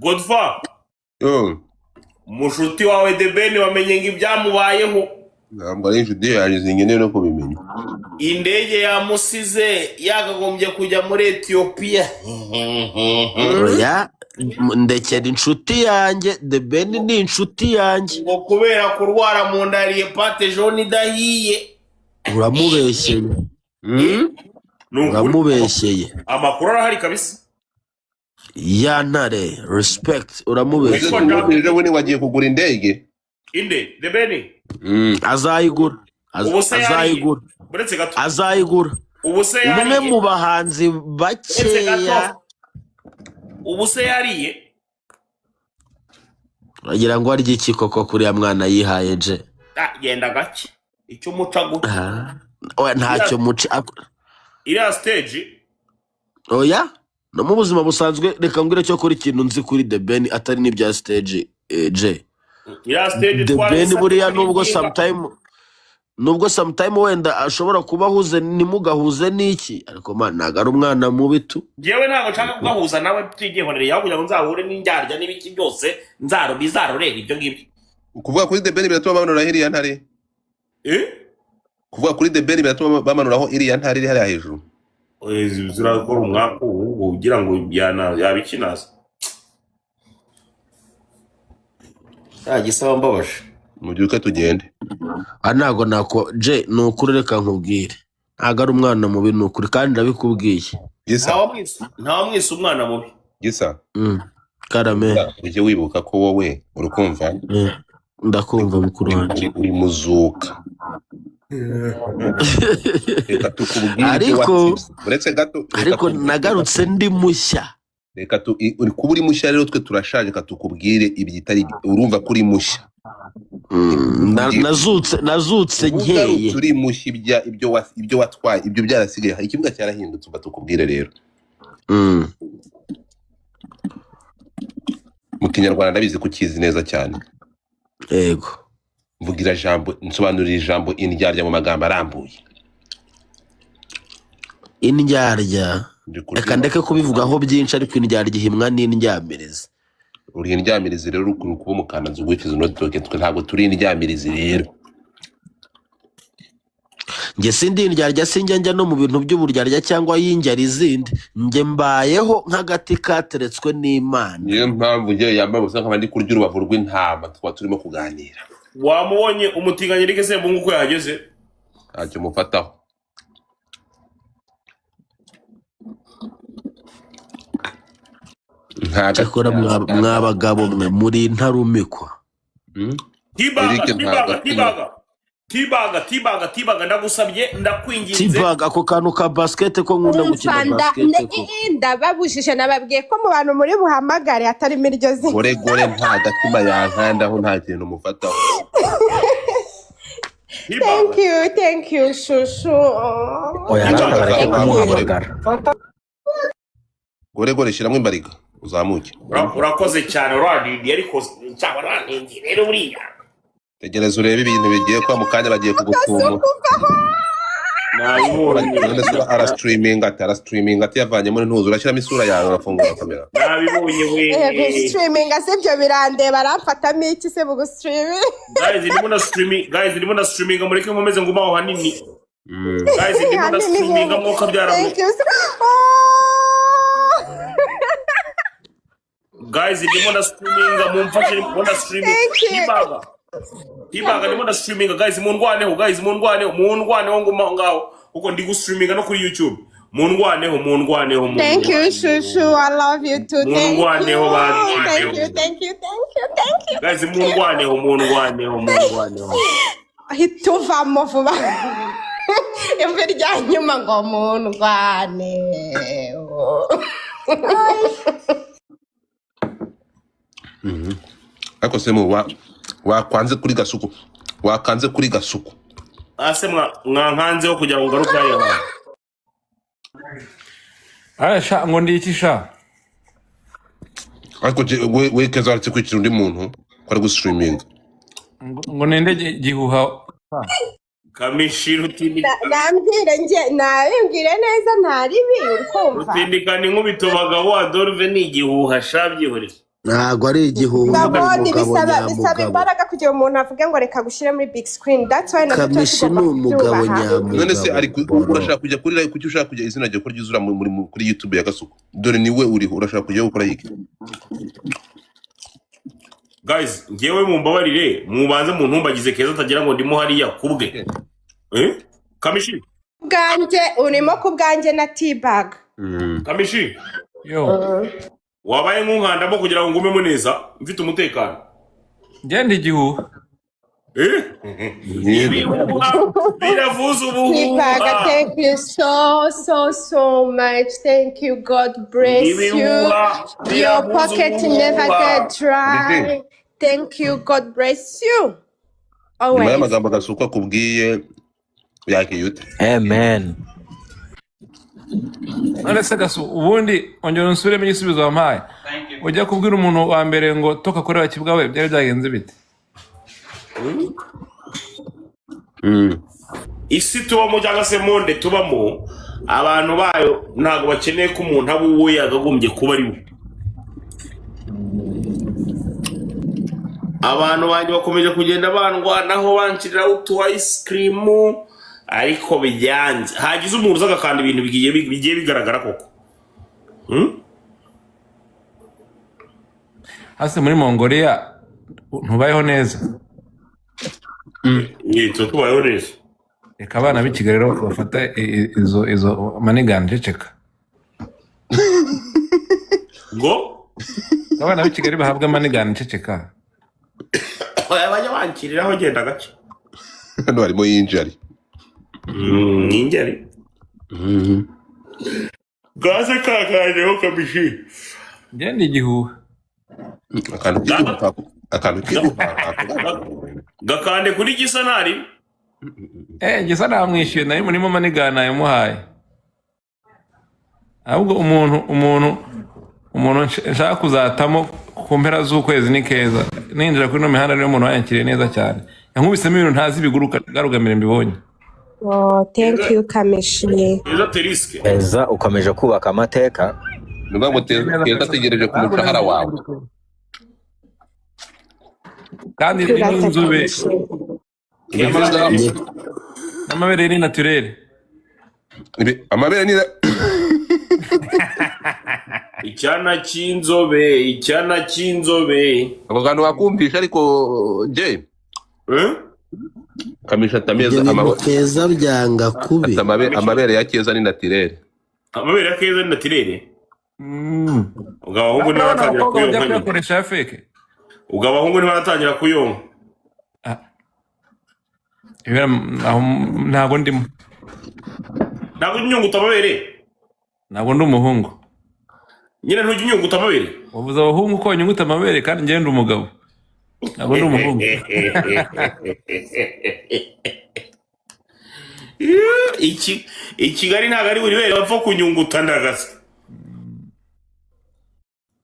Godfa Yo. mushuti wawe The Ben wamenye ngo ibyamubayeho. Ntabwo ari inshuti yanjye zingene no kubimenya. Indege yamusize yakagombye kujya muri Ethiopia. Oya ndekera inshuti yanjye The Ben ni inshuti yanjye. Ngo kubera kurwara mu nda yariye pate jaune idahiye. Uramubeshyeye. Uramubeshyeye. Amakuru arahari kabisa. Ya ntare respect uramubeshyeye. Ejo wagiye kugura indege. Inde The Ben azayigura. Azayigura. Buretse gato. Azayigura. Ubuse yariye. Umwe mu bahanzi bakeya. Ubuse yariye. Uragira ngo arye iki koko kuri ya mwana yihaye je? Genda gake. Icyo muca guta. Oya ntacyo muca. Iriya stage. Oya no mu buzima busanzwe reka ngwire cyo kuri ikintu nzi kuri The Ben atari n'ibya stage je. Iriya stage The Ben buriya nubwo sometime wenda ashobora kuba huze nimugahuze n'iki ariko man nagara umwana mubi tu. Jewe ntago nshaka kugahuza nawe twigihonere yaho kugira ngo nzahure n'indyarya n'ibiki byose bizarorera ibyo ngibyo. Kuvuga kuri The Ben biratuma bamanura iriya ntare. Kuvuga kuri The Ben biratuma bamanuraho iriya ntare iri hariya hejuru. Zirakora umwaka ugira ngo yabikinaza. Gisaba mbabaje. Mubyuke tugende. Ntago nako je nukuri reka nkubwire. Ntago ari umwana mubi nukuri kandi ndabikubwiye. Gisa. Nta mwese umwana mubi. Gisa. Karame. Uje wibuka ko wowe urukumva? Ndakumva mukuru wanje. Uri muzuka. Ariko nagarutse ndi mushya. Reka kuba uri mushya rero twe turashaje katukubwire ibyitari urumva kuri mushya. Nazutse nkeye. Turi mushya ibyo watwaye ibyo byarasigaye ikibuga cyarahindutse batukubwire rero. Mu Kinyarwanda ndabizi kukizi neza cyane. Yego. Mvugira jambo nsobanurira ijambo indyarya mu magambo arambuye. Indyarya reka ndeke kubivugaho byinshi ariko indyarya ihimwa n'indyamirezi. Uri indyamirezi rero ukuri kuba mukananzu gwikizo no doke twe ntabwo turi indyamirezi rero. Nge sindi indyarya sinjya no mu bintu by'uburyarya cyangwa y'indyari zindi nge mbayeho nk'agati kateretswe n'Imana. Niyo mpamvu nge yambaye usa nk'abandi kurya urubavu rw'intama twa turimo kuganira. Wamubonye umutinganyirike se bungu ko yageze? Ntacyo mufataho. Cyakora mwabagabo mwe muri ntarumikwa. Tibaga ndagusabye ndakwinginze. Tibaga ako kantu ka basket ko nkunda gukina basket ko. Ndababujije nababwiye ko mu bantu muri buhamagare atari miryo zi. Gore nta gatima yankandaho nta kintu mufataho. Thank you shushu. Gore shiramo imbariga uzamuke. Urakoze cyane urandi ariko cyabara rero buriya. Tegereza urebe ibintu bigiye kwa mukanya bagiye kugukuma. None se ara streaming ati yavanye muri ntuzo urashyiramo isura yawe urafungura kamera. Nabibonye we. Streaming asebyo birandeba aramfatamo iki se bugu streaming. Guys ndimo na streaming mureke nkomeze nguma aho hanini. Guys ndimo na streaming mwuka byara. Guys ndimo na streaming mumfashe mbona streaming. Tibaga ndimo na streaming guys mundwaneho nguma ngaho uko ndi gustreaminga no kuri YouTube. Mundwaneho. Thank you shushu, I love you too. Mundwaneho bandi. Thank you. Guys mundwaneho. Hituvamo vuba. Imvira rya nyuma ngo mundwaneho. Ako se mu wakanze kuri gasuku. Ase mwankanzeho kugira ngo ngaruke yayo. Sha ngo ndi iki sha? Ariko we keza aretse kwikira undi muntu ko ari gustreaming. Ngo nende gihuha. Kamishira utindi. Nambwire nje nabibwire neza ntari bi ukumva. Utindikana inkubito bagabo Adolphe ni igihuha shabyihoreza. ntabwo ari igihuha Gaboni bisaba nyamugabo imbaraga kugira umuntu avuge ngo reka gushira muri big screen. That's why Kamishi ni umugabo nyamugabo none se ari urashaka kujya kuri live kuki ushaka kujya izina ryo kuri ryuzura kuri YouTube ya Gasuku dore niwe uriho urashaka kujya gukora iki guys ngewe mumbabarire mubanze mu ntumbagize keza atagira ngo ndimo hariya kubwe Kamishi bwanjye urimo ku bwanjye na T-bag Kamishi yo wabaye nk'unkandamo kugira ngo ngumemo neza mfite umutekano ngende igihuha biravuza T-bag, ubuhuha thank you so much. Thank you. God bless you. Your pocket never get dry. Thank you. God bless you. nyuma Always. y'amagambo Gasuku akubwiye yakiyute Amen. none se Gasu ubundi ongera unsubiremo igisubizo wampaye ujya kubwira umuntu wa mbere ngo toka kureba kibwawe byari byagenze bite isi tubamo cyangwa se monde tubamo abantu bayo ntabwo bakeneye ko umuntu aba uwo yagagombye kuba ari we abantu banjye bakomeje kugenda bandwanaho banshyirira utu ice cream ariko bijyanze hagize umuntu uza agakanda ibintu bigiye bigaragara koko hasi muri Mongolia ntubayeho neza tubayeho neza reka abana b'i Kigali rero bafata izo maniganje ceka ngo abana b'i Kigali bahabwa maniganje ceka bajya bankiriraho genda gake hano harimo yinjari ingeri gaze kakajeho Kamishi ngende igihuha akantu kiguha gakande kuri gisa ntari gisa namwishyuye nayo murimo manigana nayamuhaye ahubwo umuntu nshaka kuzatamo ku mpera z'ukwezi ni keza ninjira kuri no mihanda niyo umuntu wanyakiriye neza cyane yankubisemo ibintu ntazi biguruka garugamire mbibonye Thank you, Kamishi. izo teriske Eza ukomeje kubaka amateka. nuvuga ngo Keza ategereje ku mushahara wawe kandi ni inzobe n'amabere ni naturere amabere ni icyana cy'inzobe ako kantu wakumvisha ariko je Kamishi atameza Keza byanga kubi amabere ya Keza ni naturere amabere ya Keza ni naturere ubwo abahungu ntibaratangira kuyonka kuyakoresha ya feke ubwo abahungu ntibaratangira kuyonka ntabwo ndimo ntabwo inyunguta amabere ntabwo ndi umuhungu nyine ntujya inyunguta amabere wavuze abahungu ko banyunguta amabere kandi ngende umugabo ntabwo ndi umuhungu i Kigali ntabwo ari buri wese bapfa kunyunguta ndagasa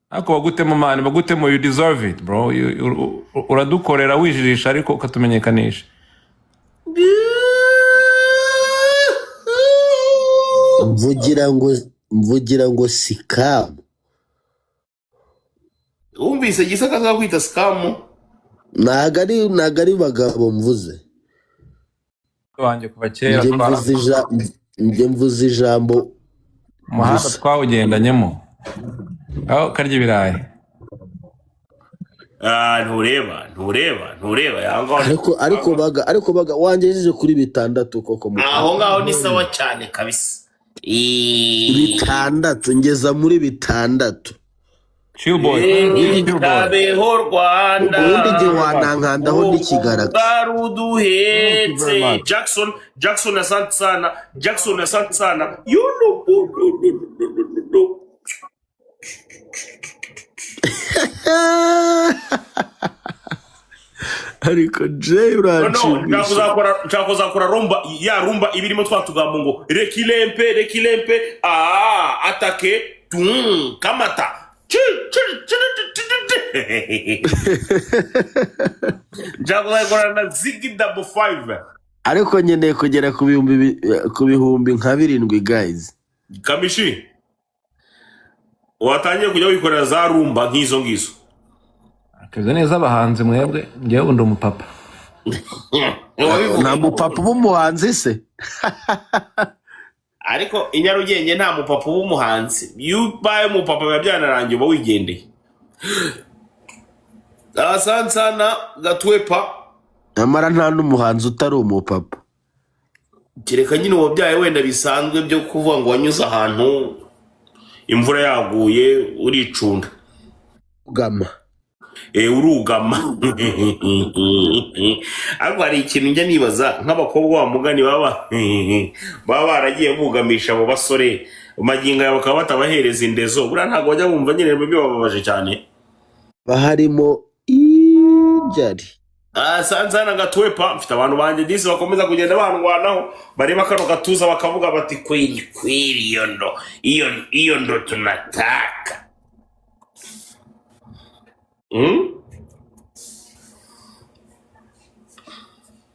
ariko bagutemo mani bagutemo you deserve it bro uradukorera wijirisha ariko ukatumenyekanisha mvugira ngo sikamu wumvise gisa kaza kwita scam ntago ari bagabo mvuze wanjye kuva kera njye mvuze ijambo umuhanda twawugendanyemo aho karya ibirayi ntureba ariko baga wangejeje kuri 6 koko aho ngaho ni sawa cyane kabisa 6 ngeza muri 6 chill boy Kabeho Rwanda ubundi gihe wanankandaho n'ikigaragara garuduhetse Jackson asante sana ariko Jay uranshimisha nshaka rumba ibirimo twatugambo ngo rekilempe atake kamata nshaka na zigi double 5 ariko nkeneye kugera ku bihumbi nka 7 guys Kamishi watangiye kujya wikorera za rumba nk'izo akaze neza abahanzi mwebwe njyewe ndi umupapa nta mupapa w'umuhanzi se ariko i Nyarugenge nta mupapa w'umuhanzi. Iyo ubaye umupapa biba byanarangiye uba wigendeye. Asante sana Gatwepa. nyamara nta n'umuhanzi utari umupapa. Kereka nyine wabyaye wenda bisanzwe byo kuvuga ngo wanyuze ahantu imvura yaguye uricunda. Ugama. Urugama. Ariko hari ikintu njya nibaza nk'abakobwa wa mugani baba baragiye bugamisha abo basore magingo yabo bakaba batabahereza indezo. Buriya ntabwo bajya bumva nyine bibabaje cyane. Baharimo injari. Sanzana Gatwepa mfite abantu banje disi bakomeza kugenda bandwanaho bareba kano gatuza bakavuga bati kweli iyo ndo tunataka.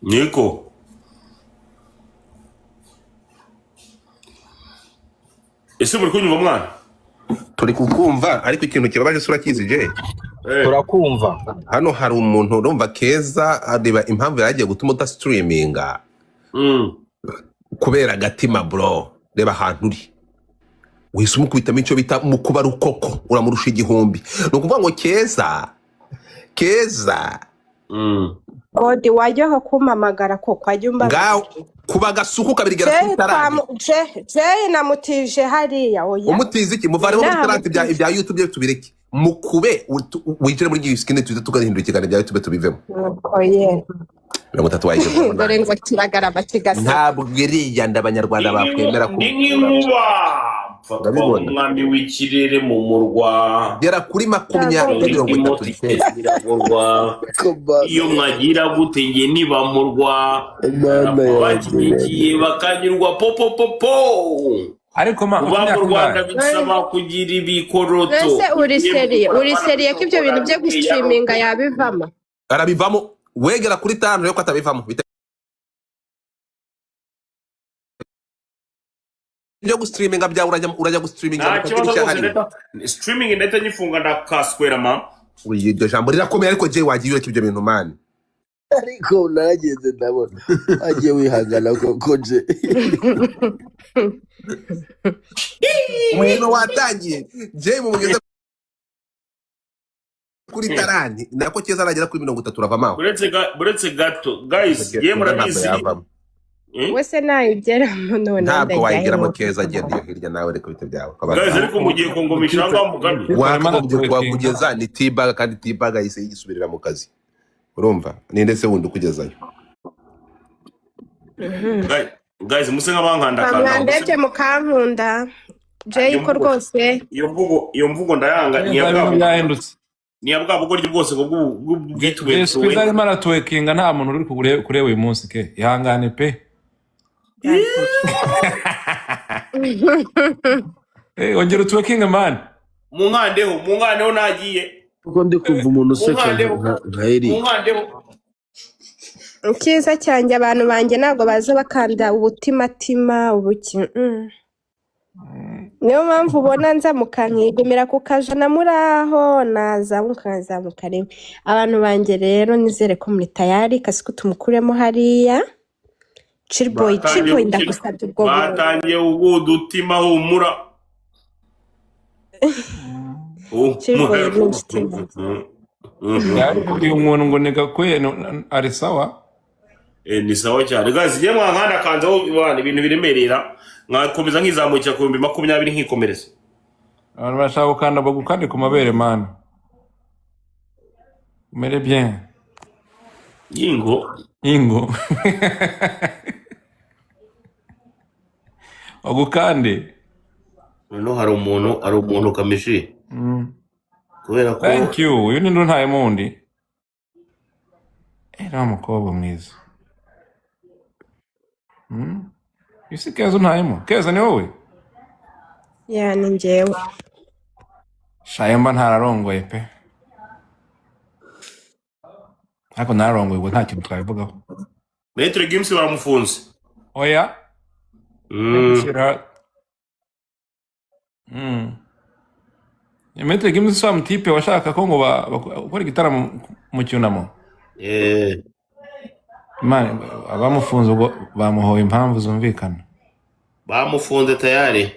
Niko ese muri kunyumva mwana? turi kukumva ariko ikintu kibabaje sura kizije turakumva. hano hari umuntu urumva Keza areba impamvu yagiye gutuma udastreaminga kubera agatima bro. Reba ahantu uri wese umukubitamo icyo bita mukuba rukoko uramurusha igihumbi. Ni ukuvuga ngo Keza God wajyaho kumamagara ko kwajya umbaza ngaho kuba gasuku kabirigera kuri tarante je namutije hariya oya umutize iki muvareho muri tarante ibya YouTube tubireke mukube winjire muri iyi skin tugahindura ikiganiro bya YouTube tubivemo. Oye 30 waje dore ngo kiragarama kigasa ntabwo iriya ndabanyarwanda bakwemera ko umwami w'ikirere mu murwa gera kuri 20 iyo mwagira gute nge niba murwa bakigiye bakanyurwa popopopo. ariko kuba mu Rwanda bisaba kugira ibikoroto. ese uri seriye ko ibyo bintu byo gustreaminga yabivamo arabivamo wegera kuri tano yo kwatabivamo byo gustreaminga bya urajya gustreaminga streaming ndetse nyifunga ndakaswera ma iryo jambo rirakomeye ariko je wagiye ibyo bintu man. ariko narageze ndabona agiye wihangana koko je umwino watangiye je mu mugeze kuri tarani nako Keza aragera kuri 30 uravamo buretse gato guys ye murabizi wese nayigeramo none ntabwo wayigeramo Keza agenda iyo hirya nawe reko bite byawe guys ariko mugiye kongomisha ngaho mugani wakugeza ni T-Bag kandi T-Bag yise yigisubirira mu kazi urumva ninde se wundi kugezayo guys muse nk'abankanda kandi mwandebye mukankunda je yuko rwose iyo mvugo ndayanga niya bwa bugoryi bwose bw'ubwitwe Squeeze maratwekinga nta muntu uri kureba uyu munsi ke ihangane pe ongera utwekinga man munkandeho nagiye kuko ndi kumva umuntu useka nka Eric. Icyiza cyanjye abantu banjye ntabwo baza bakanda ubutimatima ubuki niyo mpamvu ubona nza mukankigumira ku kajana muraho nazamuka rimwe. Abantu banjye rero nizere ko muri tayari kasiku tumukuremo hariya Chillboy ndagusabye ubwo batangiye udutima humura Chillboy n'umutima uyu muntu ngo negakwiye ari sawa ni sawa cyane guys je mwankanda kanzaho ibintu biremerera mwakomeza nkizamukira ku 2020 nkikomereza abantu bashaka gukanda bagukande ku mabere man umere bien ingo ogukande no hari umuntu kamishi kubera ko thank you uyu ni ndo ntaye mundi era mukobwa mwiza isi Keza ntayemo Keza ni wowe ya ni njyewe shayamba ntararongoye pe ariko nararongoye ngo nta kintu twabivugaho Metro Games baramufunze oya Metre Gims si wa mutipe washaka ko ngo bakora igitaramo mu cyunamo. Man, abamufunze ubwo bamuhoye impamvu zumvikana. bamufunze tayari.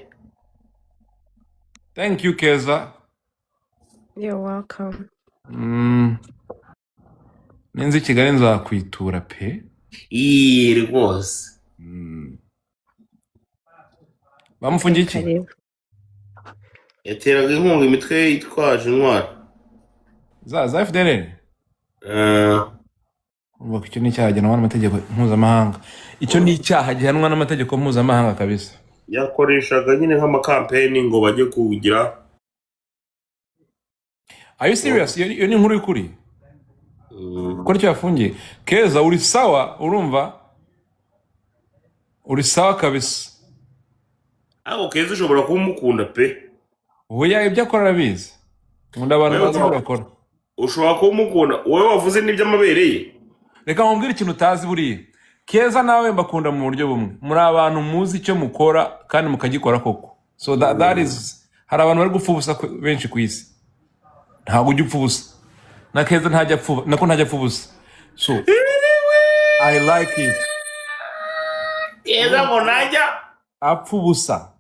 Thank you Keza. You're welcome. Ninzi Kigali nzakwitura pe. Rwose. Bamufungiye iki? Karibu. Yateraga inkunga imitwe yitwaje intwaro. Za FDL. Ubwo icyo ni icyaha gihanwa n'amategeko mpuzamahanga. Icyo ni icyaha gihanwa n'amategeko mpuzamahanga kabisa. Yakoreshaga nyine nk'amakampeni ngo bajye kugira. Are you serious? Iyo ni inkuru y'ukuri? Ko nicyo yafungiye. Keza uri sawa urumva? Uri sawa kabisa. Ako Keza ushobora kumukunda pe. Oya ibyo akora arabizi. Nkunda abantu bazi ibyo bakora. Ushobora kumukunda. Wowe wavuze n'iby'amabere ye. Reka nkubwire ikintu utazi buriya. Keza nawe mbakunda mu buryo bumwe. Muri abantu muzi icyo mukora kandi mukagikora koko. So that is hari abantu bari gupfa ubusa benshi ku isi. Ntabwo ujya upfa ubusa. Na Keza ntajya apfa, nako ntajya apfa ubusa. So I like it. Keza ngo najya Apfa ubusa.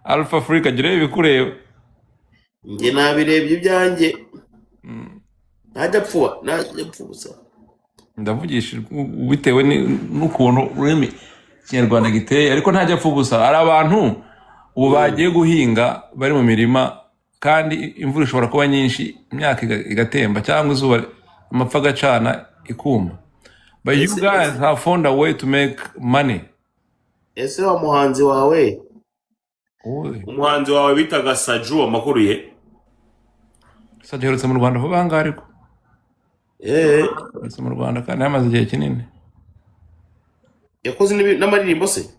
Alpha Africa gira ibikureba. Nge nabirebye ibyanjye. Najya apfubusa. Ndavugisha bitewe n'ukuntu ururimi Kinyarwanda giteye ariko ntajya apfa ubusa. Ari abantu ubu bagiye guhinga bari mu mirima kandi imvura ishobora kuba nyinshi imyaka igatemba cyangwa izuba amapfa agacana ikuma. But you guys have found a way to make money. Ese wa muhanzi wawe? Umuhanzi wawe bitaga Saju amakuru ye? Saju herutse mu Rwanda vuba ngaho ariko. Herutse mu Rwanda kandi yamaze igihe kinini. Yakoze n'amaririmbo se?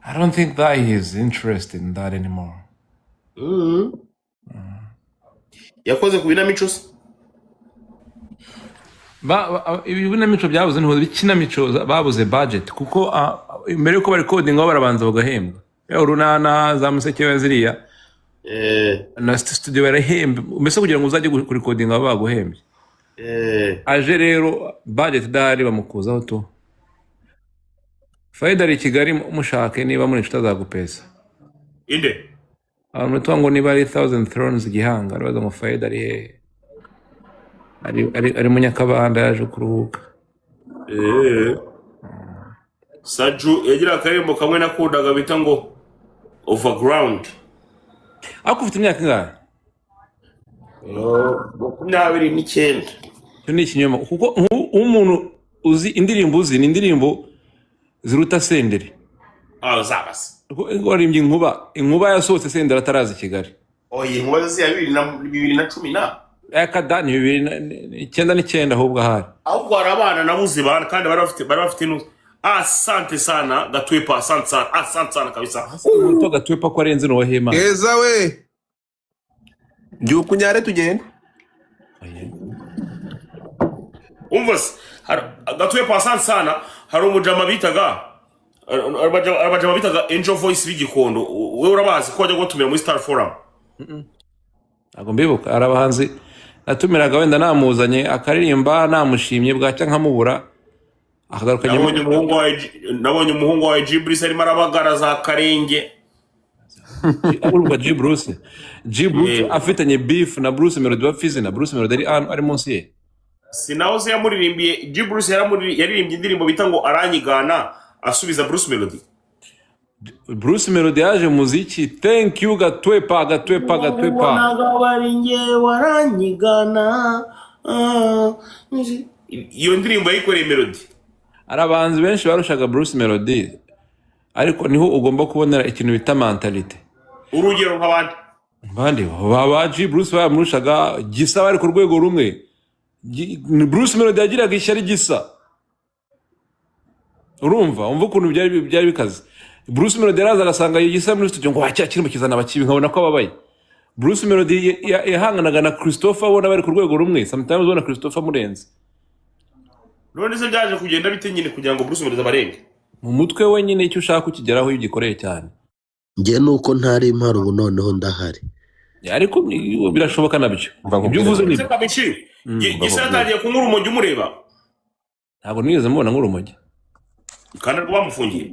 I don't think that he is interested in that anymore. Yakoze ku binamico se? Ibinamico byabuze niho bikinamico babuze budget kuko mbere yuko bari coding aho barabanza bagahembwa. Urunana za Museke ziriya. Na studio barahemba. Mbese kugira ngo uzajye kuri coding abo baguhembye. Aje rero budget dahari bamukuzaho to. Faida ari Kigali mushake niba muri inshuti azagupesa. Inde? Abantu ngo niba ari 1000 thrones Gihanga arabaza mu Faida ari he. Ari Munyakabanda yaje kuruhuka. Saju yagira akarembo kamwe nakundaga bita ngo Overground. Akufite imyaka ingahe? 29. Cyo ni ikinyoma kuko umuntu uzi indirimbo uzi ni indirimbo ziruta Senderi. Zabase. Warimbye inkuba yasohotse Senderi atarazi Kigali. Oye inkuba ya 2010 Akada ni 2009 ahubwo ahari. Ahubwo arabana nabuze bana kandi barafite nusu. Asante sana Gatwepa, asante sana kabisa. Umuntu Gatwepa ko arenze no hema. Keza we. Kunyare tugende. Umvase Gatwepa asante sana hari umujama bitaga abajama bitaga Angel Voice b'Igikondo. Wewe urabazi ko wajya gutumira muri Star Forum? Ntabwo mbibuka arabahanzi natumiraga wenda namuzanye akaririmba namushimye bwacya nkamubura akagaruka nabonye umuhungu wa Jibris arimo arabagara za Karenge. Urumva Jibruce afitanye beef na Bruce Melody bafize na Bruce Melody ari munsi ye. Sinahoze yamuririmbiye Jibruce yaririmbye indirimbo bita ngo aranyigana asubiza Bruce Melody. Bruce Melody yaje muziki. Thank you Gatwepa. Nagabaringe waranyigana. Iyo ndirimbo yikoreye Melody. Arabanzi benshi barushaga Bruce Melody. Ariko niho ugomba kubonera ikintu bita mentality. Urugero nk'abandi babaji Bruce bamurushaga gisa bari ku rwego rumwe. Bruce Melody yagiraga ishyari gisa. Urumva ukuntu byari bikaze. Bruce Melody araza agasanga yigisa muri studio ngo wacyakira mukizana abakibi nkabona ko ababaye. Bruce Melody yahanganaga na Christopher ubona bari ku rwego rumwe. Sometimes ubona Christopher murenze. None se byaje kugenda bite nyine kugira ngo Bruce Melody abarenge? mu mutwe we nyine icyo ushaka ukigeraho iyo ugikoreye cyane. njye nuko ntari impari ubu noneho ndahari. Ariko birashoboka nabyo. Ibyo uvuze ni Kamichi Gisa yatangiye kunywa urumogi umureba. ntabwo nigeze mubona nk'urumogi. Kandi rwamufungiye.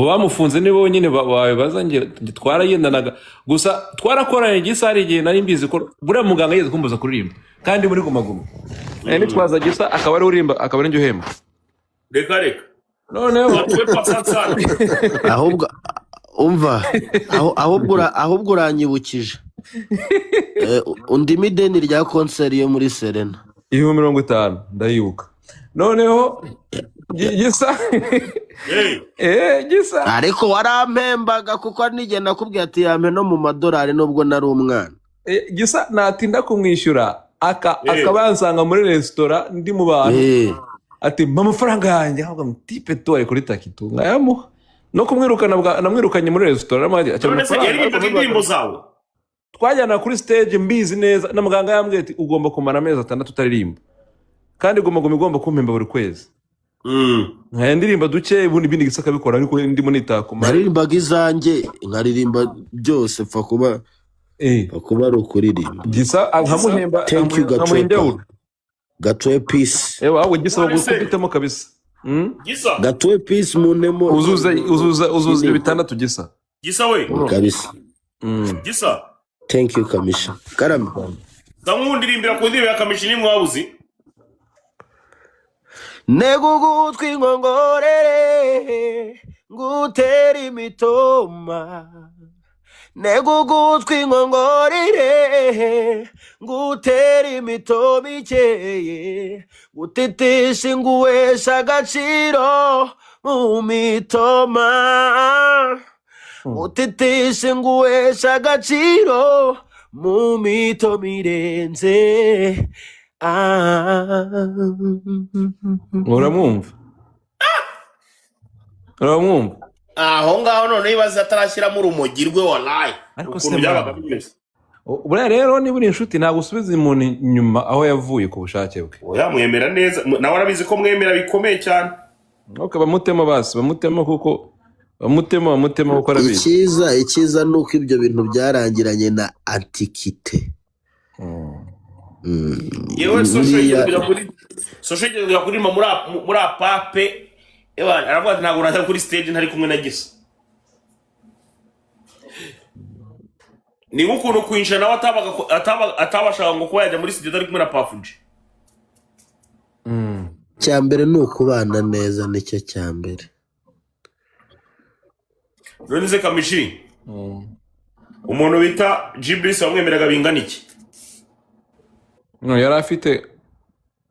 Bamufunze nibo nyine babibaza nge twaragendanaga gusa twarakoranye Gisa hari igihe nari mbizi ko buriya muganga yeze kumbuza kuririmba kandi muri Guma Guma nitwaza Gisa akaba ari urimba akaba ari njye uhemba. Reka noneho watwe pasatsana ahubwo umva ahubwo uranyibukije undi mideni rya konseri yo muri Serena 50 ndayibuka. Noneho Gisa Gisa ariko warampembaga kuko nige nakubwiye ati yampe no mu madolari nubwo nari umwana. Gisa natinda kumwishyura akabansanga muri resitora ndi mu bantu ati mpa amafaranga yanjye ahubwo mutipe tore kuri takitu ngayamuha no kumwirukana namwirukanye muri resitora indirimbo zawe twajyana kuri stage mbizi neza na muganga yambwiye ati ugomba kumara amezi 6 utaririmba kandi Guma Guma igomba kumpemba buri kwezi. Nkaya ndirimba duke ubundi bindi Gisa kabikora ariko ndimo nitakuma naririmbaga izanjye nkaririmba byose pfa kuba ari ukuririmba. Gisa nkamuhemba thank you Gatwe peace ahubwo Gisa bagukubitemo kabisa. Gisa Gatwe peace munemo uzuza ibyo 6 Gisa we kabisa. Gisa thank you Kamisha Karame ndamwundirimbira ku ndirimbo ya Kamishi ni mwabuzi negugutwi nkongorere ngutera imitoma negugutwi nkongorere ngutera imitoma ikeye gutitisha inguwesha agaciro mu mitoma gutitisha inguwesha agaciro mu mitoma irenze. Uramwumva aho ngaho none ibaza atarashyiramo urumogi rwe wallahi ukuntu byabaga bimeze. Buriya rero niba uri inshuti ntabwo usubiza umuntu inyuma aho yavuye ku bushake bwe. Yamwemera neza nawe arabizi ko mwemera bikomeye cyane. Bamutema bamutema kuko bamutema kuko arabizi. Icyiza nuko ibyo bintu byarangiranye na antikite. Yewe social media kuri muri apape aravuga ati ntabwo naza kuri stage ntari kumwe na Gisa. Ni ukuntu kwinjira nawe atabashaka ngo kuba yajya muri studio atari kumwe na Pafuji. Cyambere ni ukubana neza nicyo cyambere. None Kamishi umuntu bita Gibris wamwemeraga bingana iki? Yari afite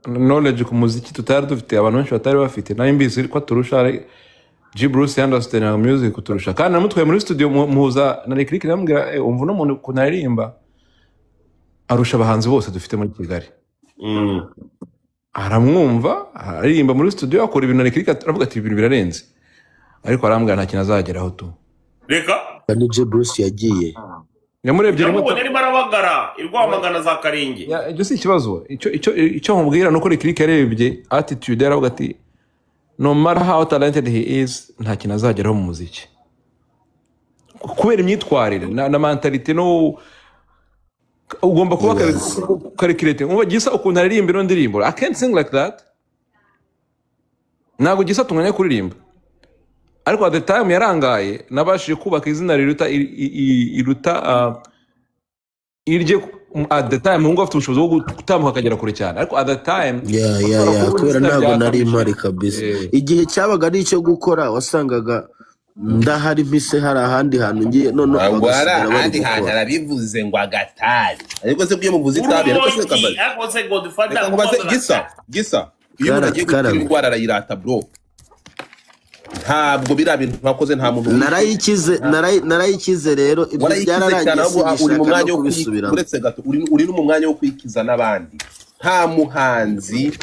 knowledge ku muziki tutari dufite abantu benshi batari bafite nari mbizi ko turusha Gibris understand music kuturusha kandi namutwaye muri studio muhuza na Lick namubwira umva no muntu kunaririmba arusha abahanzi bose dufite muri Kigali. Aramwumva aririmba muri studio akora ibintu Lick aravuga ati ibintu birarenze ariko arambwira nta kintu azageraho tu. Reka kandi Gibris yagiye yamurebye rimwe nari barabagara irwamagana za Karenge. Icyo si ikibazo icyo nkubwira nuko Lick yarebye attitude yaravuga ati no matter how talented he is nta kintu azageraho mu muziki kubera imyitwarire na mentality no ugomba kuba calculating uba Gisa ukuntu aririmba ino ndirimbo I can't sing like that ntabwo Gisa tunganya kuririmba ariko at the time yarangaye nabashije kubaka izina riruta irye at the time ngo afite ubushobozi bwo gutambuka akagera kure cyane ariko at the time kubera ntabwo nari impari kabisa. Igihe cyabaga ari icyo gukora wasangaga ndahari mpise hari ahandi hantu ngiye none ahandi hantu arabivuze ngo agatari ariko se bwiye muvuze itabi ariko se kabaza ariko se Godfather Gisa iyo umuntu agiye gukira indwara arayirata bro. Ntabwo bira bintu ntakoze nta muntu narayikize rero ibyo byararangiye uri mu mwanya wo kubisubira uretse gato uri no mu mwanya wo kwikiza n'abandi. Nta muhanzi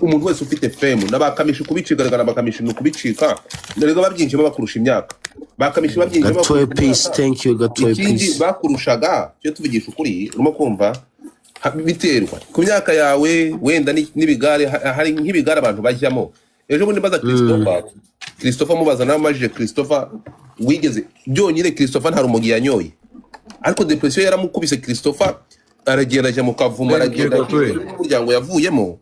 umuntu wese ufite fame n'abakamishi kubicigaragara bakamishi no kubicika rero babyinjemo bakurusha imyaka bakamishi babyinjemo Gatwe peace thank you Gatwe peace bakurushaga cyo tuvugisha ukuri urimo kumva biterwa ku myaka yawe wenda n'ibigare hari nk'ibigare abantu bajyamo ejo bundi baza Christopher Christopher mubaza nawe amajije Christopher wigeze byonyine Christopher nta rumogi yanyoye ariko depression yaramukubise Christopher aragenda ajya mu kavumo aragenda umuryango yavuyemo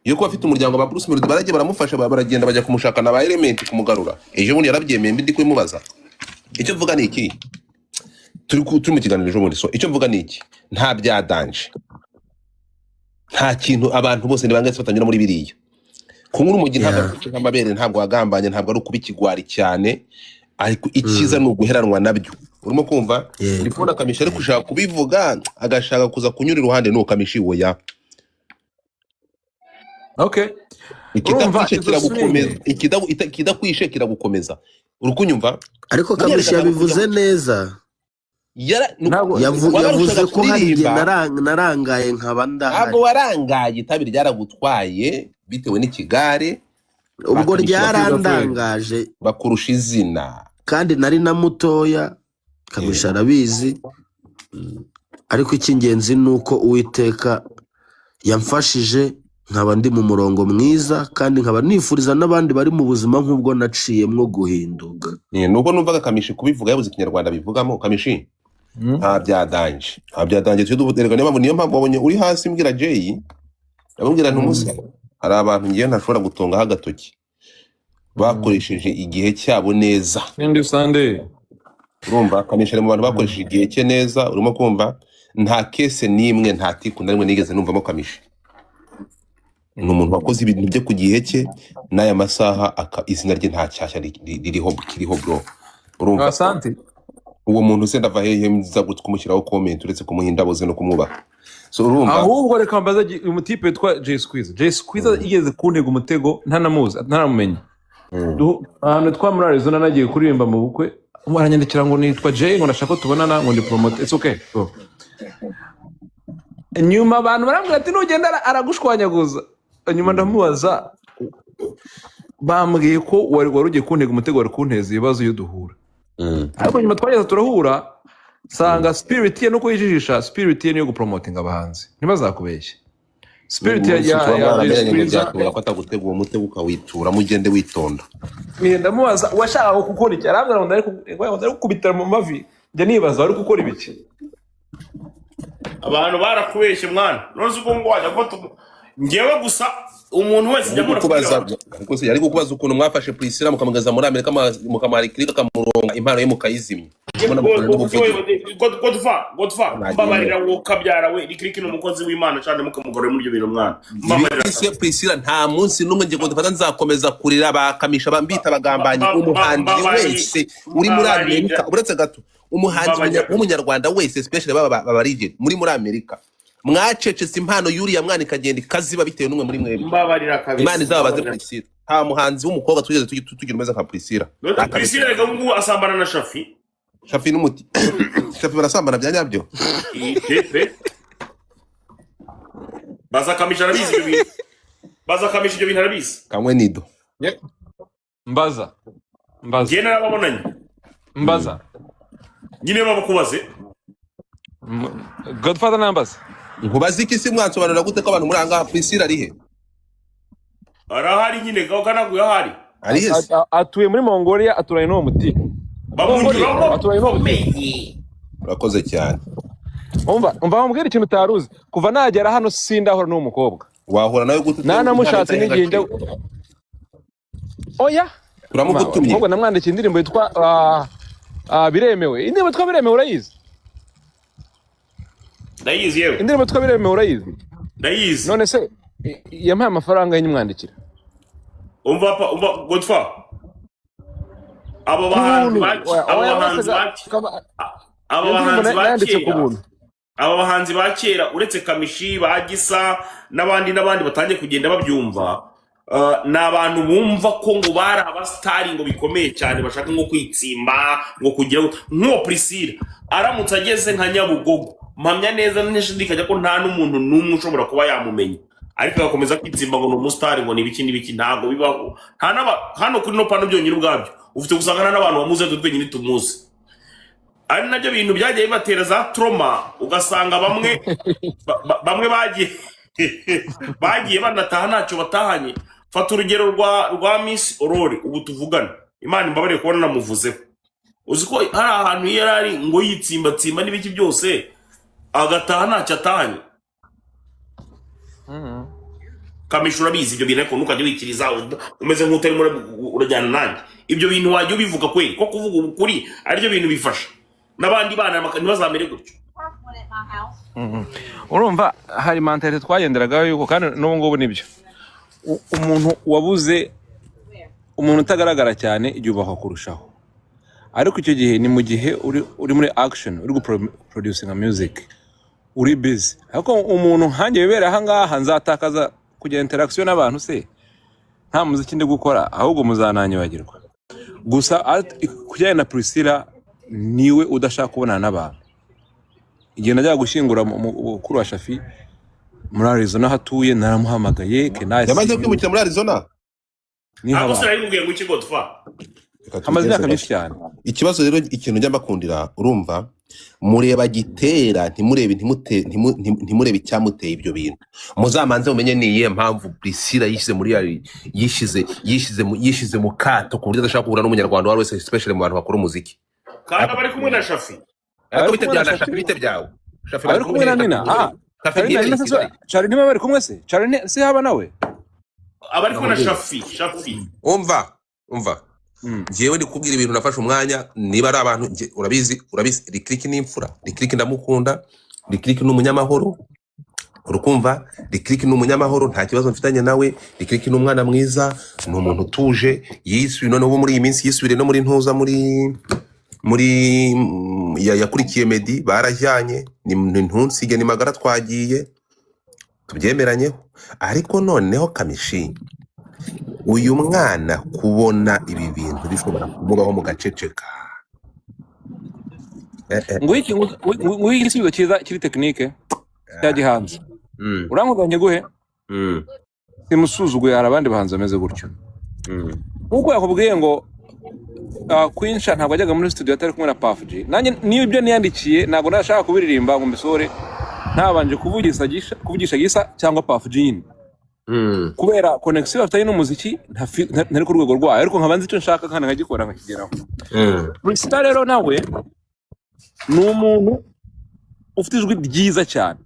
iyo ko afite umuryango ba Bruce Melody baragiye baramufasha baragenda bajya kumushaka na ba Element kumugarura ejo bundi yarabyemeye ndi kwimubaza icyo mvuga ni iki turi mu kiganiro ejo bundi so icyo mvuga ni iki nta byadanje nta kintu abantu bose nibangase batanyura muri biriya kunkuru umugi ntabwo amabere ntabwo agambanye ntabwo ari kuba ikigwari cyane ariko ikiza ni uguheranwa nabyo urimo kumva uri kubona Kamishi ari kushaka kubivuga agashaka kuza kunyura iruhande no Kamishi woya okay ikidakwishe kiragukomeza ikidakwishe kiragukomeza urukunyumva ariko Kamishi yabivuze neza yavuze ko hari igihe narangaye nkaba ndahari ntabwo warangaye itabi ryaragutwaye bitewe n'ikigare ubwo ryarandangaje bakurusha izina kandi nari na mutoya Kamishi arabizi ariko icy'ingenzi ni uko Uwiteka yamfashije nkaba ndi mu murongo mwiza kandi nkaba nifuriza n'abandi bari mu buzima nk'ubwo naciyemwo guhinduka nuko numvaga Kamishi kubivuga yabuze ikinyarwanda bivugamo Kamishi nta byadanje tujye duterega niyo mpamvu wabonye uri hasi mbwira Jay ndamubwira ntumusa hari abantu ngiye ntashobora gutongaho agatoki bakoresheje igihe cyabo neza Nindi Sunday urumva Kamishi mu bantu bakoresheje igihe cye neza urimo kumva nta kese nimwe nta tiku narimwe nigeze numvamo Kamishi ni umuntu wakoze ibintu bye ku gihe cye n'aya masaha izina rye nta cyashya kiriho bro urumva asante uwo muntu se ndava hehe nza kumushyiraho comment uretse kumuha indabo ze no kumwubaha so urumva ahubwo reka mbaza umutipe witwa Jay Squeezer igeze kuntega umutego ntanamumenye ahantu twa muri Arizona nagiye kuririmba mu bukwe aranyandikira ngo nitwa Jay ngo ndashaka ko tubonana ngo ndi promote it's okay nyuma abantu barambwira ati nugenda aragushwanyaguza nyuma ndamubaza bambwiye ko wari ugiye kuntega umutego wari kunteza ibibazo iyo duhura ariko nyuma twageze turahura sanga spirit ye nuko yijijisha spirit ye niyo gupromotinga abahanzi ntibazakubeshye spirit ya ko atagutega uwo mutego ukawitura mugende witonda ndamubaza washaka gukora iki arambwira ngo ndari gukubitira mu mavi njya nibaza wari gukora ibiki abantu barakubeshye mwana none uko ngo wajya gufata ngewe gusa umuntu wese njya kubaza kuko se yari kukubaza ukuntu mwafashe Priscilla mukamugeza muri Amerika mukamara ikirika kamuronga impano ye mukayizimya Godfa mbabarira wo kabyara we ikiriki n'umukozi w'Imana cyane mukamugorora muri ibyo bintu mwana mbabarira Priscilla nta munsi numwe ngiye Godfa nzakomeza kurira bakamisha bambita bagambanye umuhanzi wese uri muri Amerika uretse gato umuhanzi w'umunyarwanda wese especially baba region muri Amerika mwacecetse impano yuriya mwana ikagenda ikaziba bitewe n'umwe muri mwebwe mbabarira kabisa Imana izababaze Priscilla nta muhanzi w'umukobwa tugeze tugira umeze nka Priscilla Priscilla rega ngo asambana na Shafi n'umuti Shafi barasambana bya nyabyo baza Kamishi arabizi ibyo bintu arabizi kamwe nido mbaza njye narababonanye mbaza nyine babakubaze Godfather nambaza nkubaze iki si mwansobanurira gute ko abantu muri anga Priscilla ari he arahari nyine kanaguye ahari ari he atuye muri Mongolia aturanye n'uwo muti aturanye n'uwo muti urakoze cyane umva bambwira ikintu utaruzi kuva nagera hano sindahora n'uwo mukobwa wahura nawe gute nanamushatse n'igihe njya oya turamugutumye ahubwo namwandikiye indirimbo yitwa biremewe indirimbo yitwa biremewe urayizi ndayizi yewe indirimbo yitwa biremewe urayizi ndayizi none se yampaye amafaranga y'inyimwandikira umva Godfa abo bahanzi ba kera uretse Kamishi bagisa n'abandi batangiye kugenda babyumva ni abantu bumva ko ngo bari abasitari ngo bikomeye cyane bashaka nko kwitsimba ngo kugira nk'uwo Priscilla aramutse ageze nka Nyabugogo mpamya neza ntishidikanya ko nta n'umuntu n'umwe ushobora kuba yamumenya ariko agakomeza kwitsimba ngo ni umusitari ngo ni ibiki ntabwo bibaho hano kuri no pano byonyine ubwabyo ufite gusangana n'abantu bamuze twenyine tumuzi ari nabyo bintu byagiye bibatera za trauma ugasanga bamwe bagiye banataha ntacyo batahanye fata urugero rwa Miss Aurore ubu tuvugana, Imana imbabarire kubona namuvuzeho. Uzi ko hari ahantu yarari ngo yitsimbatsimba n'ibiki byose agataha ntacyo atahanye. Kamishi urabizi ibyo bintu ariko ntukajya wikiriza umeze nk'utari urajyana nanjye. Ibyo bintu wajya ubivuga kweli ko kuvuga ukuri aribyo bintu bifasha n'abandi bana ntibazamere gutyo. urumva hari mentalite twagenderagaho yuko kandi n'ubu ngubu nibyo umuntu wabuze umuntu utagaragara cyane yubahwa kurushaho, ariko icyo gihe ni mu gihe uri muri action uri guproducinga music uri busy. Ariko umuntu nkanjye wibera aha ngaha nzatakaza kugira interaction n'abantu se nta muziki ndi gukora, ahubwo muzananyibagirwa. Gusa kujyana na Priscilla niwe udashaka kubonana n'abantu. Igihe najya gushyingura mukuru wa Shafi muri Arizona hatuye, naramuhamagaye Kenai yamaze kwimukira muri Arizona. Ntabwo se yarimubwiye ngo iki Godfa hamaze imyaka myinshi cyane. Ikibazo rero ikintu njya mbakundira, urumva mureba gitera ntimurebe icyamuteye ibyo bintu. Muzamanze mumenye ni iyihe mpamvu Priscilla yishize mu kato ku buryo adashaka guhura n'umunyarwanda wari wese, especially mu bantu bakora umuziki. kandi bari kumwe na Shafi. Ariko bite byawe Shafi bari kumwe na Nina. Charlie niba bari kumwe se? Charlie si haba nawe? Abari kumwe na Shafi. Umva Jewe ndi kubwira ibintu nafashe umwanya, niba ari abantu urabizi Lick ni imfura, Lick ndamukunda, Lick ni umunyamahoro, urukumva Lick ni umunyamahoro, nta kibazo mfitanye nawe. Lick ni umwana mwiza, ni umuntu utuje, yisubiye none ubu muri iyi minsi yisubire no muri ntuza muri yakurikiye Meddy barajyanye, ni ntunsige ni magara twagiye tubyemeranyeho. Ariko noneho Kamishi uyu mwana kubona ibi bintu bishobora kumubaho mu gaceceka. Ngwiki igisubizo cyiza kiri tekinike cya gihanzi. Urankuganye guhe? Simusuzuguye, hari abandi bahanzi bameze gutyo. Nkuko yakubwiye ngo Queen Cha ntabwo ajyaga muri studio atari kumwe na Puff G. Nanjye niyo ibyo niyandikiye ntabwo nashaka kubiririmba ngo mbisore ntabanje kuvugisha Gisa cyangwa Puff G. Kubera connection afite n'umuziki ntari ku rwego rwayo, ariko nkabanze icyo nshaka kandi nkagikora nkakigeraho. Priscilla rero nawe ni umuntu ufite ijwi ryiza cyane,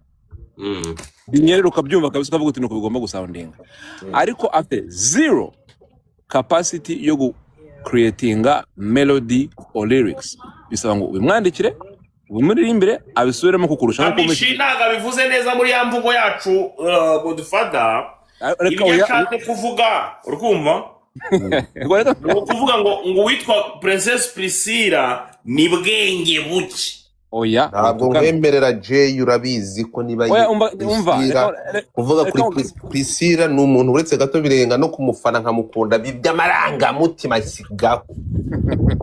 binyerera ukabyumva kabisa ukavuga uti nuko bigomba gusoundinga, ariko afite zero capacity yo creatinga melody or lyrics. Bisaba ngo ubimwandikire ubimuririmbire abisubiremo kukurusha nko ntaga bivuze neza muri ya mvugo yacu Godfather. Ibyo nshaka kuvuga urukumva ngo kuvuga ngo witwa Princess Priscilla ni bwenge buke. Oya ntabwo nkwemerera Jay, urabizi ko niba kuvuga kuri Priscilla ni umuntu uretse gato birenga no kumufana nkamukunda by'amarangamutima.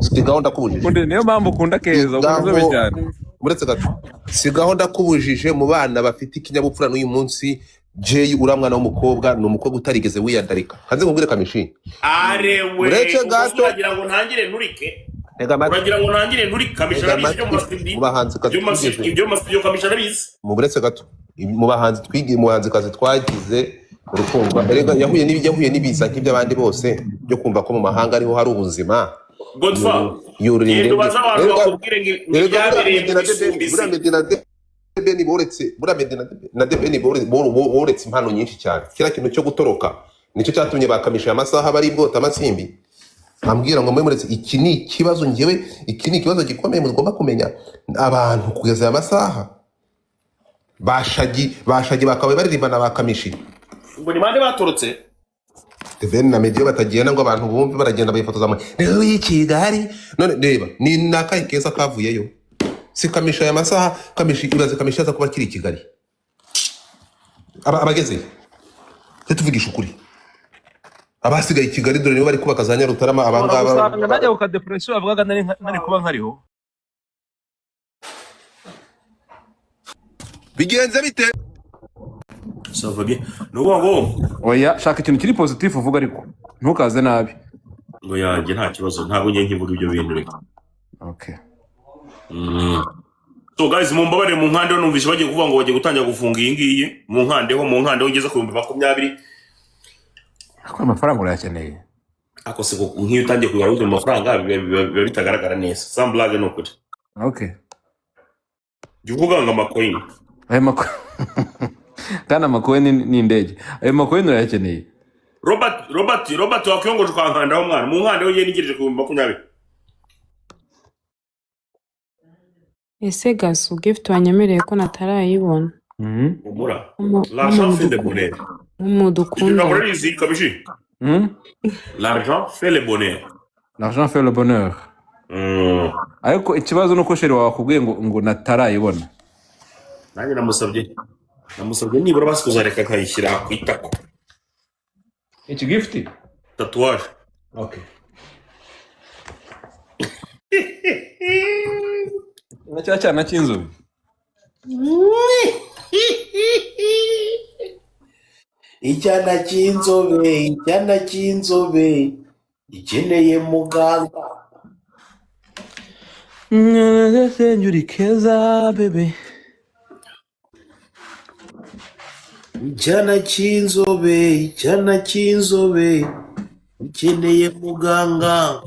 Sigaho ndakubujije, niyo mpamvu ukunda Keza ukunze cyane. Uretse gato sigaho ndakubujije mu bana bafite ikinyabupfura n'uyu munsi. Jay uramwana w'umukobwa ni umukobwa utarigeze wiyandarika. Kanze ngubwire Kamishi arewe uretse gato uragira ngo ntangire nturike, uragira ngo ntangire nturike. Kamishi arabizi ibyo mubahanzi Kamishi arabizi mu buretse gato mu bahanzi twigiye mu bahanzi kazi twagize urukumva. Yahuye n'ibiza nk'iby'abandi bose byo kumva ko mu mahanga ariho hari ubuzima. Godfather yendo baza abantu bakubwire ngo ibyabereye Beni boretse na Beni boretse impano nyinshi cyane. Kira kintu cyo gutoroka nicyo cyatumye bakamisha amasaha bari bwota amatsimbi. Ambwira ngo mwemuretse iki ni ikibazo ngewe, iki ni ikibazo gikomeye mugomba kumenya. Abantu kugeza amasaha bashagi bakabaye baririmbana bakamishi. Ngo ni bande batorotse Beni na Meddy batagiye ngo abantu bumve baragenda bayifotoza mu Kigali. None reba ni nakaye keza kavuyeyo. Si Kamisha ya masaha Kamishi ibaze Kamishi aza kuba kiri Kigali. Abageze tuvugisha ukuri, abasigaye Kigali dore nibo bari kubaka za Nyarutarama. Abangaba najya ku depression avugaga nari kuba nkariho. bigenze bite? sava bien ngo Oya shaka ikintu kiri positive uvuga, ariko ntukaze nabi. ngo yanjye nta kibazo, ntabwo ngiye nkivuga ibyo bintu reka. Okay. So guys, mumbabarire mu nkande numvise bagiye kuvuga ngo bagiye gutangira gufunga iyi ngiyi mu nkande ngeze ku 2020. Ako amafaranga urayakeneye. ako se nk'iyo utangiye kugaruka mu mafaranga biba bitagaragara neza. Some blague no kuri. Okay. Jya uvuga ngo amacoin. Ayo makuru. Kandi amakoini ni indege. Ayo makoini urayakeneye. Robert wakiyongoje ukankanda ho mwana. Mu nkanda yo nigirije ku 20. Ese gasu gift wanyemereye ko natarayibona. Umura. L'argent fait le bonheur. Umudukunda. L'argent fait le bonheur. L'argent fait le bonheur. Ariko ikibazo nuko sheri wakubwiye ngo natarayibona. Nanjye namusabye nibura basikuzareka kayishyira ku itako. Iki gift? Tatouage. Okay. Cyana cy'inzobe. Icyana cy'inzobe ikeneye muganga. Senyuri keza bebe. Icyana cy'inzobe ikeneye muganga.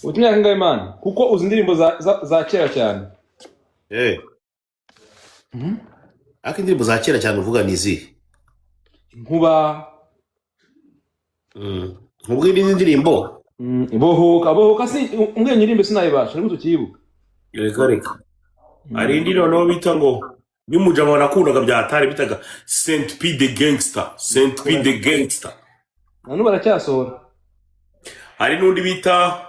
Utumya ngaye man kuko uzi indirimbo za kera cyane. Ariko indirimbo za kera cyane uvuga nizi. Nkuba. Nkubwo indi ndirimbo. Bohoka si umwe nyirimbe sinayibasha nibwo tukibuka. Reka. Ari indi noneho bita ngo y'umujama nakundaga byatari bitaga Saint P the Gangster. Nanu baracyasohora. Hari n'undi bita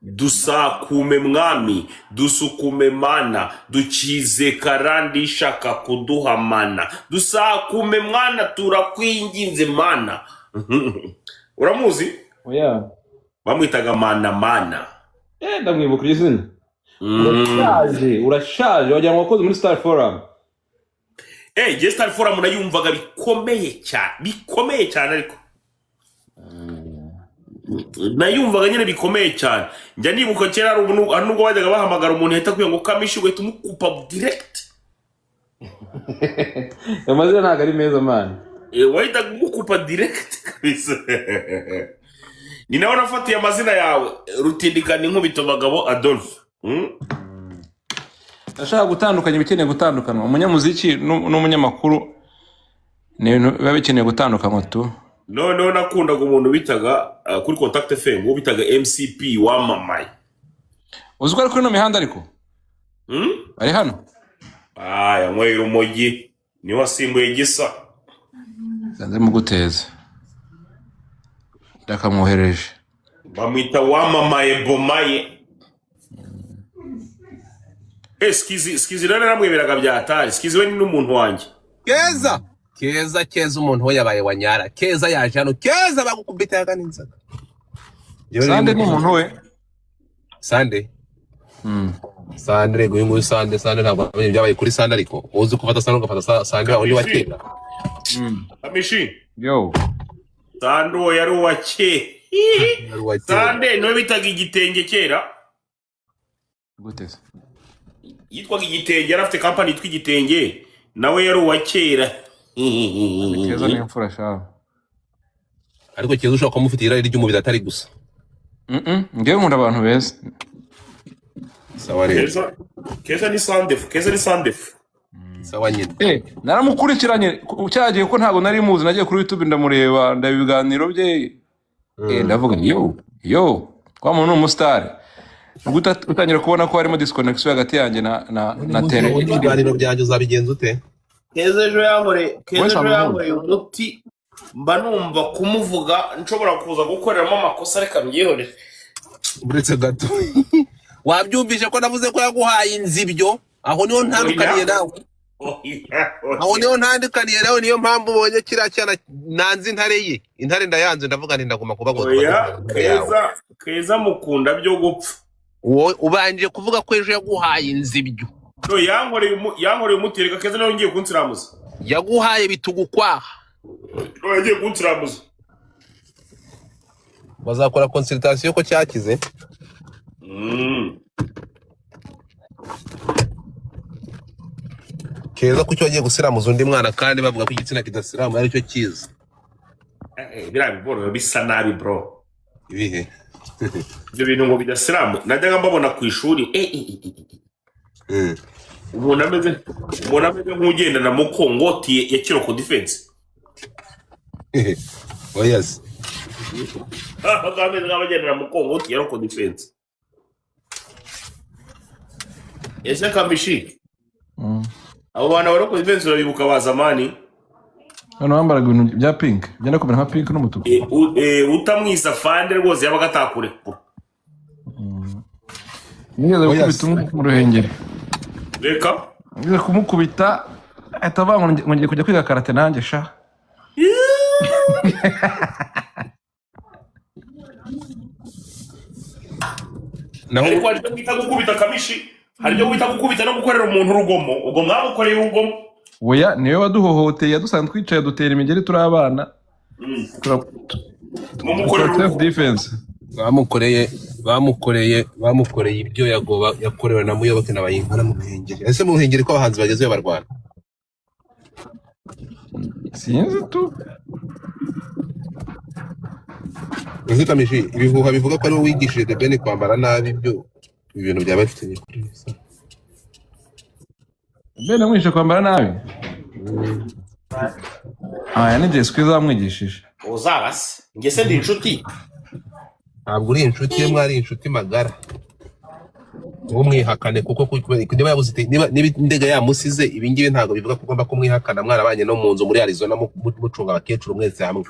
dusakume mwami dusukume mana dukize karandi shaka kuduhamana dusakume mwana turakwinginze mana. Uramuzi? Oya. Bamwitaga mana. Ndamwibuka izina. Urashaje wagira ngo wakoze muri Star Forum. Star Forum nayumvaga bikomeye cyane ariko. Nayumvaga nyine bikomeye cyane. Njya nibuka kera ari nubwo bajyaga bahamagara umuntu ahita kugira ngo kamishi ugahita umukupa direct. Amazina ntabwo ari meza man. Wahita umukupa direct kabisa. Ni nawe nafatiye amazina yawe Rutindikana inkubito bagabo Adolphe. Ashaka gutandukanya ibikeneye gutandukanwa. Umunyamuziki n'umunyamakuru ni biba bikeneye gutandukanwa tu. No nakundaga umuntu bitaga kuri Contact FM uwo bitaga MCP wamamaye. Uziko ari kuri no mihanda ariko? Ari hano? Yanyweye urumogi ni wasimbuye gisa. Zanze muguteza. Ndakamwohereje. Bamwita wamamaye bomaye. Skizi rero namweberaga byatari. Skizi we ni n'umuntu wanjye. Keza umuntu we yabaye wanyara. Keza yaje hano. Keza bagukubita yaganitsa. Sande ni umuntu we. Sande. Sande ngo Sande ntabwo byabaye kuri Sande ariko uzi kufata Sande ugafata Sande aho ni wakera. Amishi. Yo. Sande uwo yari uwake. Sande niwe bitaga igitenge kera. Guteze. Yitwaga igitenge yari afite company yitwa igitenge nawe yari uwa kera. Keza ni imfura shaho. Ariko Keza ushaka kumufite irari ry'umubiri atari gusa. Ngewe nkunda abantu beza. Sawa rero. Keza ni Sandefu. Sawa nyine. Naramukurikiranye cyagiye ko ntago nari muzi nagiye kuri YouTube ndamureba ndabiganiro bye. Ndavuga yo kwa muntu umustar. Utangira kubona ko harimo disconnection hagati yanjye na tele. Ibiganiro byanjye uzabigenza ute? Keza ejo yankoreye umuti mba numva kumuvuga nshobora kuza gukoreramo amakosa reka mbyihorere. Uretse gato. Wabyumvise ko navuze ko yaguhaye inzibyo aho niho ntandukaniye nawe. Aho niho ntandukaniye nawe niyo mpamvu ubonye kira cyana nanzi intare ye. Intare ndayanze ndavuga nti ndaguma kubagoza. Keza mukunda byo gupfa. Ubanje kuvuga ko ejo yaguhaye inzibyo. No yankoreye umutereka Keza nawe ngiye kunsiramuza. Yaguhaye bitugukwaha. No yagiye kunsiramuza. Bazakora consultation ko cyakize. keza kucyo wagiye gusiramuza undi mwana kandi bavuga ko igitsina kidasiramu ari cyo cyiza. Biriya biboro bisa nabi bro. Ibihe Ibyo bintu ngo bidasiramu najyaga mbabona ku ishuri umuntu ameze nk'ugendana mu kongoti ya Kiroko Defense. Oyazi bagameze nk'abagendana mu kongoti ya Kiroko Defense. Ese Kamishi abo bana bari ku Defense urabibuka ba zamani hano bambaraga ibintu bya pink byenda kumera nka pink n'umutuku utamwisa fande rwose yabaga atakure nigeze gukubita mu ruhengeri reka nigeze kumukubita ahita avuga ngo ngiye kujya kwiga karate nanjye sha ariko hari ibyo wita gukubita Kamishi, hari ibyo wita gukubita no gukorera umuntu urugomo. Ubwo mwamukoreye urugomo? Oya niwe waduhohoteye yadusanzwe twicaye dutera imigeri turi abana self defense. bamukoreye ibyo yakorewe na Muyoboke n'abayingana mu Ruhengeri. Ese mu Ruhengeri ko abahanzi bagezeyo barwana? Sinzi tu. Uzi Kamishi ibihuha bivuga ko ari wowe wigishije The Ben kwambara nabi ibyo ibintu byaba bifitanye kuri bisa. Ben amwishe kwambara nabi. Ni Jay Squeezer wamwigishije. Uzabase ngese ndi inshuti. Ntabwo uri inshuti ye, mwari inshuti magara. Uwo mwihakane kuko niba yabuze niba indega yamusize ibingibe ntabwo bivuga ko ugomba kumwihakana mwarabanye no mu nzu muri Arizona mucunga abakecuru mwese hamwe.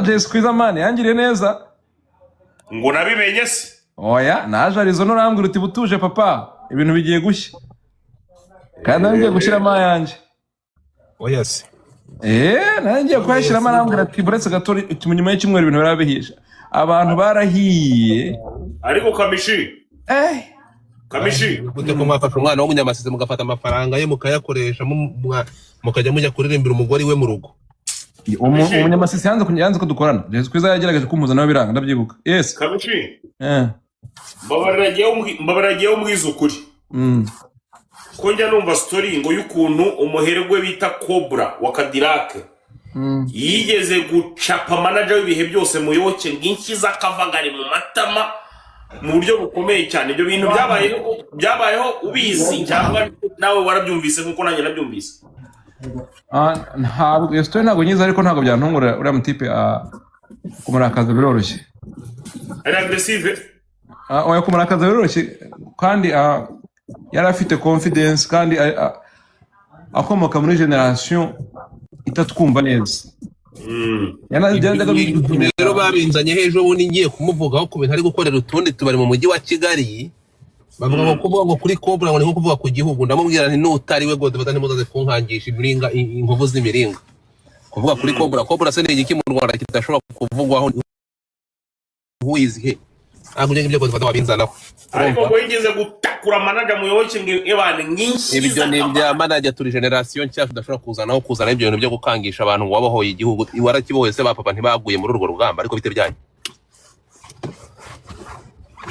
Jay Squeezer man yangiriye neza. Ngo nabimenye se. Oya naje Arizona urambwira uti butuje papa ibintu bigiye gushya. Kandi ngiye gushiramo ayanjye. Oya se. Nanjye kwashiramo arambwira ati buretse gato nyuma y'icyumweru ibintu barabihisha. Abantu barahiye. Ariko Kamishi. Kamishi. Gute ko mwafasha umwana w'umunyamasize mugafata amafaranga ye mukayakoresha mukajya mujya kuririmbira umugore we mu rugo. Umunyamasisi yanze ko dukorana. Jay Squeezer yagerageje kumuza nawe biranga ndabyibuka. Yes. Kamishi. Mbabaragiye umwiza ukuri. Ko njya numva story ngo y'ukuntu umuherwe bita Cobra wa Cadillac yigeze gucapa manager w'ibihe byose Muyoboke nginkiza akavagari mu matama mu buryo bukomeye cyane. Ibyo bintu byabayeho ubizi cyangwa nawe warabyumvise nkuko nanjye nabyumvise? Ntabwo iyo story ntabwo nyiza ariko ntabwo byantungura uriya mutipe kumurakaza biroroshye. Ari aggressive? Oya kumurakaza biroroshye kandi yari afite confidence kandi akomoka muri generation itatwumva neza. Rero babinzanye hejo bundi ngiye kumuvugaho ku bintu ari gukorera utundi tubari mu mujyi wa Kigali. Bavuga ngo kuri Cobra ngo ni nko kuvuga ku gihugu. Ndamubwira nti n'utari we God batane muzaze kunkangisha imiringa inkovu z'imiringa. Kuvuga kuri Cobra se ni igiki mu Rwanda kitashobora kuvugwaho huizihe. Aguje ngibyo God batawabinzanaho. Ariko ngo yigeze gutakura manager Muyoboke ng'ebane nyinshi. Ibyo ni bya manager turi generation cyacu dashobora kuzana ibyo bintu byo gukangisha abantu ngo wabahoye igihugu. Warakiboye se bapapa ntibaguye muri urwo rugamba ariko bite byanyu.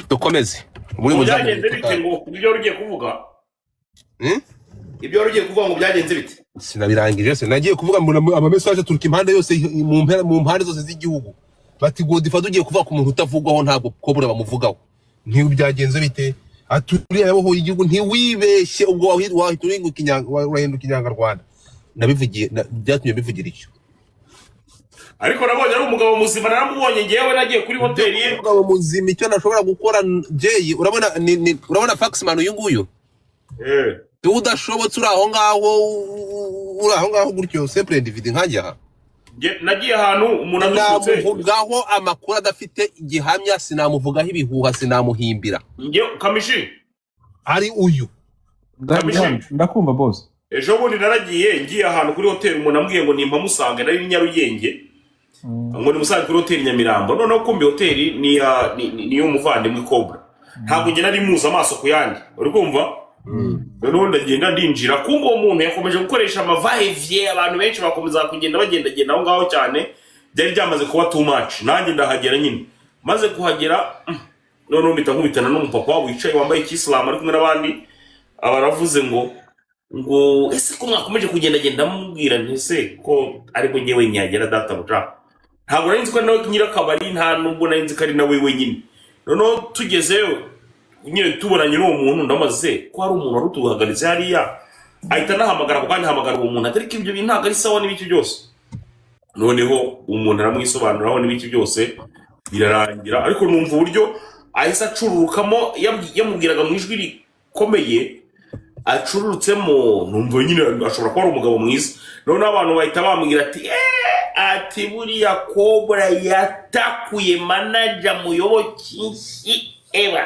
Dukomeze. Byagenze bite ngo ibyo rugiye kuvuga? Ibyo rugiye kuvuga ngo byagenze bite? Sinabirangije se nagiye kuvuga ama message turuka impande yose mu mpande zose z'igihugu. Bati Godifa dugiye kuvuga ku muntu utavugwaho ntabwo Cobra bamuvugaho. Ntiyo byagenze bite? Aturiye yabohoye igihugu ntiwibeshye ubwo wahita urahinduka inyangarwanda. Nabivugiye byatumye bivugira icyo. Ariko nabonye ari umugabo muzima naramubonye ngewe nagiye kuri hoteli ye. Umugabo muzima icyo nashobora gukora Jay urabona Faxman uyu nguyu? Udashobotse uri aho ngaho gutyo simple individu nkajya aha. Nagiye ahantu umuntu adusutse. Namuvugaho amakuru adafite gihamya, sinamuvugaho ibihuha, sinamuhimbira. Kamishi ari uyu. Ndakumva boss. Ejo bundi naragiye ngiye ahantu kuri hoteli umuntu ambwiye ngo nimpa musange nari Nyarugenge. Ngo ni musange kuri hoteli Nyamirambo. Noneho kumbi hoteli ni y'umuvandimwe Cobra. Ntabwo nge nari muza amaso ku yandi. Uri kumva? Noneho ndagenda ndinjira kumva uwo muntu yakomeje gukoresha amavayevye abantu benshi bakomeza kugenda bagenda aho ngaho cyane. Byari byamaze kuba too much. Nanjye ndahagera nyine. Maze kuhagera noneho mpita nkubitana n'umupapa wicaye wambaye Islam ari kumwe n'abandi. abaravuze ngo ese ko mwakomeje kugenda mubwira ntese ko ariko ngewe nyagera data buca ntabwo nari nzi ko nawe nyirakabari nta nubwo nari nzi ko ari nawe wenyine noneho tugezeyo nyine tubonanye n'uwo muntu ndamaze ko hari umuntu wari utuhagaritse hariya ahita anahamagara ako kanya ahamagara uwo muntu atari ko ibyo bintu ntabwo ari sawa n'ibiki byose noneho umuntu aramwisobanuraho n'ibiki byose birarangira ariko numva uburyo ahise acururukamo yamubwiraga mu ijwi rikomeye acururutsemo numva nyine ashobora kuba ari umugabo mwiza noneho abantu bahita bambwira ati buriya Cobra yatakuye manager Muyoboke eba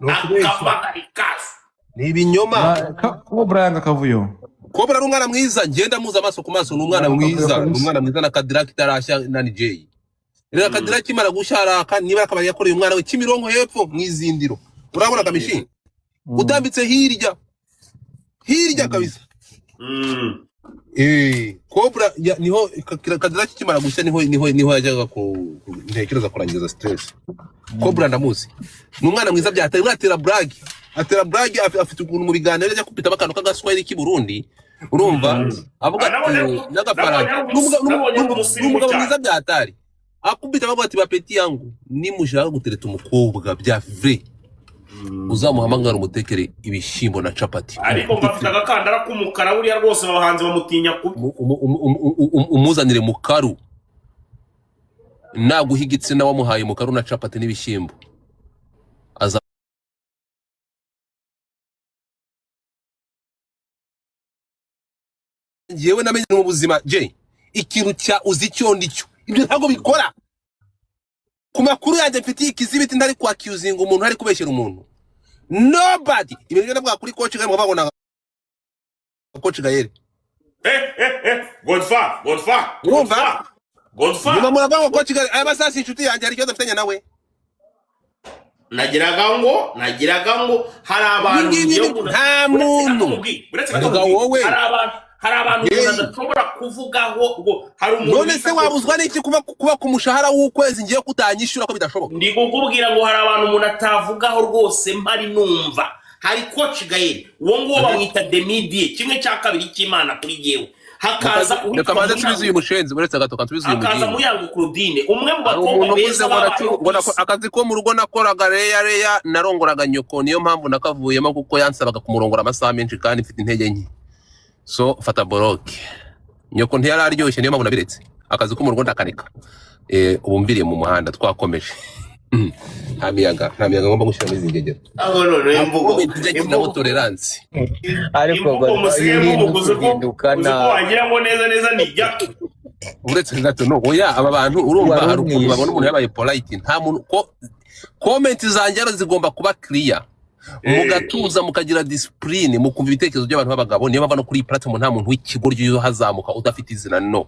akabagarikazo ni ibinyoma. Cobra yanga kavuyo. Cobra ari umwana mwiza ngenda muza amaso ku maso, ni umwana mwiza na Cadillac itarashya na DJ rero Cadillac imara gusharaka niba akaba yakoreye umwana we Kimironko hepfo mwizindiro urabona kamishi utambitse hirya kabisa. Cobra niho Cadillac kimara gushya niho yajyaga ntekereza kurangiza stress. Cobra ndamuzi ni umwana mwiza byatari atera brag afite ukuntu mu biganiro ajya kupita bakano kagaswahili ki Burundi urumva avuga n'agafaranga n'umugabo mwiza byatari akubita bavuga ati bapeti yangu nimushaka gutereta umukobwa bya vrai uzamuhamagara umutekere ibishimbo na capati ariko ngafite agakandara k'umukara buriya rwose abahanzi bamutinya kubi umuzanire mukaru naguhigitse na wamuhaye mukaru na capati n'ibishimbo aza yewe namenye mu buzima ikintu cya uzi cyo ndicyo ibyo ntago bikora ku makuru yanjye mfitiye ikizibiti ntari kwakiuzinga umuntu ari kubeshyera umuntu nobody ibintu ndavuga kuri coach Gael mubabona coach Gael Godfa niba muravuga ngo coach Gael aya masasi inshuti yanjye hari cyo dafitanye nawe nagiraga ngo hari abantu nta muntu wowe hari abantu badashobora kuvugaho ngo hari umuntu none se wabuzwa n'iki kuba ku mushahara w'ukwezi ngiye kutanyishura ko bidashoboka ndi kukubwira ngo hari abantu umuntu atavugaho rwose mpari numva hari coach Gael uwo nguwo bamwita Demidie kimwe cya kabiri cy'Imana kuri jewe hakaza reka maze tubizi uyu mushenzi uretse gato kantubizi uyu hakaza Muyango Claudine umwe mu bakobwa beza akazi ko mu rugo nakoraga reya narongoraga nyoko niyo mpamvu nakavuyemo kuko yansabaga kumurongora amasaha menshi kandi mfite intege nke so fata boroke nyoko ntiyari aryoshye niyo mpamvu nabiretse akazi ko mu rugo ndakareka ubu mbiriye mu muhanda twakomeje nta miyaga ngomba gushyira muri zingegera imvugo nabo tolerance ariko guhinduka na wagira ngo neza nijya uretse gato no oya aba bantu urumva hari ukuntu babona umuntu yabaye polite nta muntu ko comment zanjye zigomba kuba clear mugatuza mukagira discipline mukumva ibitekerezo by'abantu b'abagabo niyo bava no kuri platform nta muntu w'ikigoryo hazamuka udafite izina no